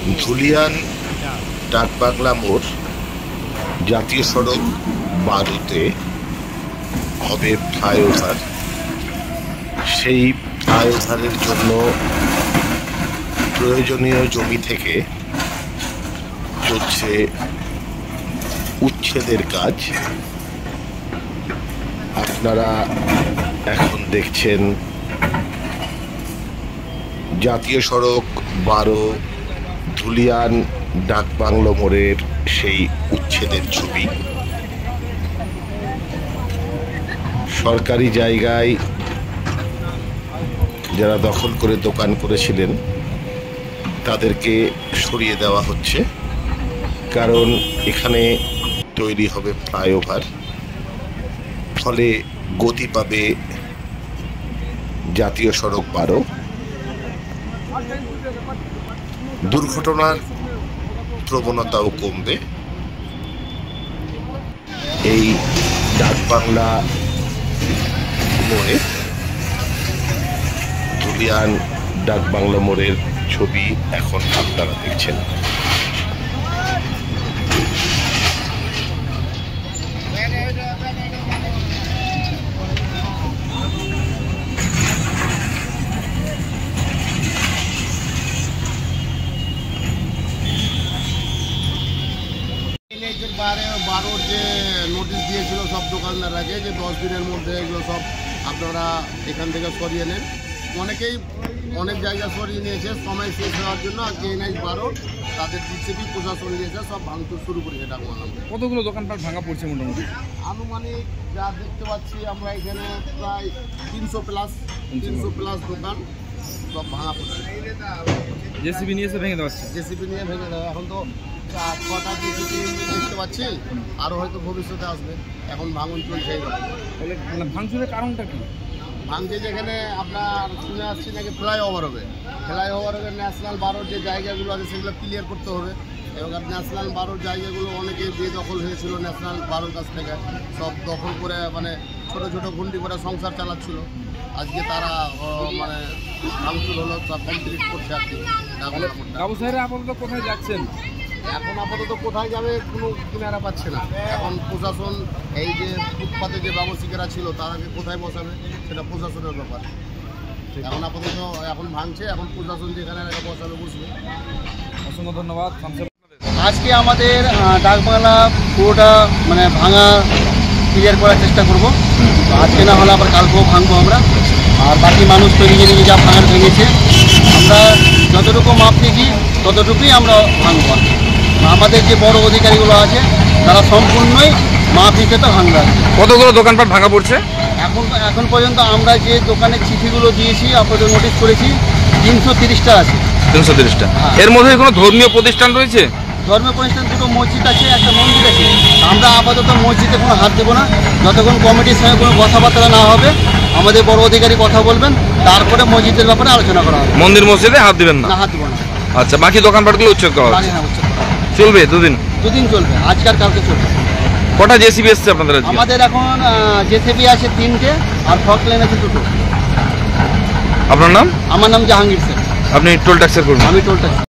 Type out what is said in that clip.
ধুলিয়ান ডাকবাংলা মোড় জাতীয় সড়ক 12-তে হবে ফ্লাইওভার। সেই ফ্লাইওভারের জন্য প্রয়োজনীয় জমি থেকে চলছে উচ্ছেদের কাজ। আপনারা এখন দেখছেন জাতীয় সড়ক 12 ধুলিয়ান ডাকবাংলো মোড়ের সেই উচ্ছেদের ছবি। সরকারি জায়গায় যারা দখল করে দোকান করেছিলেন তাদেরকে সরিয়ে দেওয়া হচ্ছে, কারণ এখানে তৈরি হবে ফ্লাইওভার। ফলে গতি পাবে জাতীয় সড়ক 12। দুর্ঘটনার প্রবণতাও কমবে। এই ডাকবাংলা মোড়ে ধুলিয়ান ডাকবাংলা মোড়ের ছবি এখন আপনারা দেখছেন। বারোর যে নোটিশ দিয়েছিল সব দোকানদাররাকে যে 10 দিনের মধ্যে এগুলো সব আপনারা এখান থেকে সরিয়ে নেন। অনেকেই অনেক জায়গা সরিয়ে নিয়েছে সময় শেষ হওয়ার জন্য। আর যে NH 12 তাদের জিসিবি প্রশাসন নিয়েছে, সব ভাঙচুর শুরু করেছে ডাকবাংলা। কতগুলো দোকানপাট ভাঙা পড়ছে মোটামুটি? আনুমানিক যা দেখতে পাচ্ছি আমরা এখানে প্রায় 300 প্লাস দোকান সব ভাঙা পড়ছে। জেসিবি নিয়ে এসে ভেঙে দেওয়া হচ্ছে। জেসিবি নিয়ে ভেঙে দেওয়া। এখন তো 6টা জেসিবি দেখতে পাচ্ছি, আরও হয়তো ভবিষ্যতে আসবে। এখন ভাঙন চলছে। মানে ভাঙচুরের কারণটা কি? ভাঙছে যেখানে আপনার শুনে আসছি নাকি ফ্লাইওভার হবে। ন্যাশনাল 12 যে জায়গাগুলো আছে সেগুলো ক্লিয়ার করতে হবে। এবং ন্যাশনাল 12 জায়গাগুলো অনেকে বেদখল হয়েছিল ন্যাশনাল 12 কাছ থেকে, সব দখল করে মানে ছোটো ছোটো ঘুন্ডি করে সংসার চালাচ্ছিল। আজকে তারা মানে ভাঙচুর হলো, সব কমপ্লিট করছে আর কি। বাবু সাহেব আপাতত কোথায় যাচ্ছেন? এখন আপাতত কোথায় যাবে কোনো কিনারা পাচ্ছে না। এখন প্রশাসন এই যে ফুটপাতে যে ব্যবসায়ীরা ছিল তাদেরকে কোথায় বসাবে সেটা প্রশাসনের ব্যাপার। এখন আপাতত এখন ভাঙছে, এখন প্রশাসন যেখানে বসাবে বসবে। অসংখ্য ধন্যবাদ। আজকে আমাদের ডাকবাংলা পুরোটা মানে ভাঙা ক্লিয়ার করার চেষ্টা করব। আজকে না হলে আবার কালকেও ভাঙবো আমরা। আর বাকি মানুষ তো নিজে নিজে যা ভাঙার ভেঙেছে, আমরা যতটুকু মাপ দিয়েছি ততটুকুই আমরা ভাঙবো। আমাদের যে বড় অধিকারীগুলো আছে তারা সম্পূর্ণই মাপ হিসেবে ভাঙবে। কতগুলো দোকানপাট ভাঙা পড়ছে? এখন পর্যন্ত আমরা যে দোকানের চিঠিগুলো দিয়েছি, আপনাদের নোটিশ করেছি, 330টা আছে। 330টা। এর মধ্যে কোনো ধর্মীয় প্রতিষ্ঠান রয়েছে? ধর্মীয় প্রতিষ্ঠান দুটো মসজিদ আছে, একটা মন্দির আছে। আমরা আপাতত মসজিদে কোনো হাত দেবো না যতক্ষণ কমিটির সঙ্গে কোনো কথাবার্তা না হবে। আমাদের বড় অধিকারী কথা বলবেন, তারপরে মসজিদের ব্যাপারে আলোচনা করা হবে। মন্দির মসজিদে হাত দিবেন না? হাত দেবো না। আচ্ছা, বাকি দোকানপাটগুলো উচ্ছেদ করা হবে? চলবে দুদিন চলবে, আজকে আর কালকে চলবে। কটা জেসিবি এসছে আপনাদের? আমাদের এখন জেসিবি আছে 3টে আর ফকলাইন আছে 2টো। আপনার নাম? আমার নাম জাহাঙ্গীর স্যার। আপনি টোল ট্যাক্সের করবেন? আমি টোল ট্যাক্স।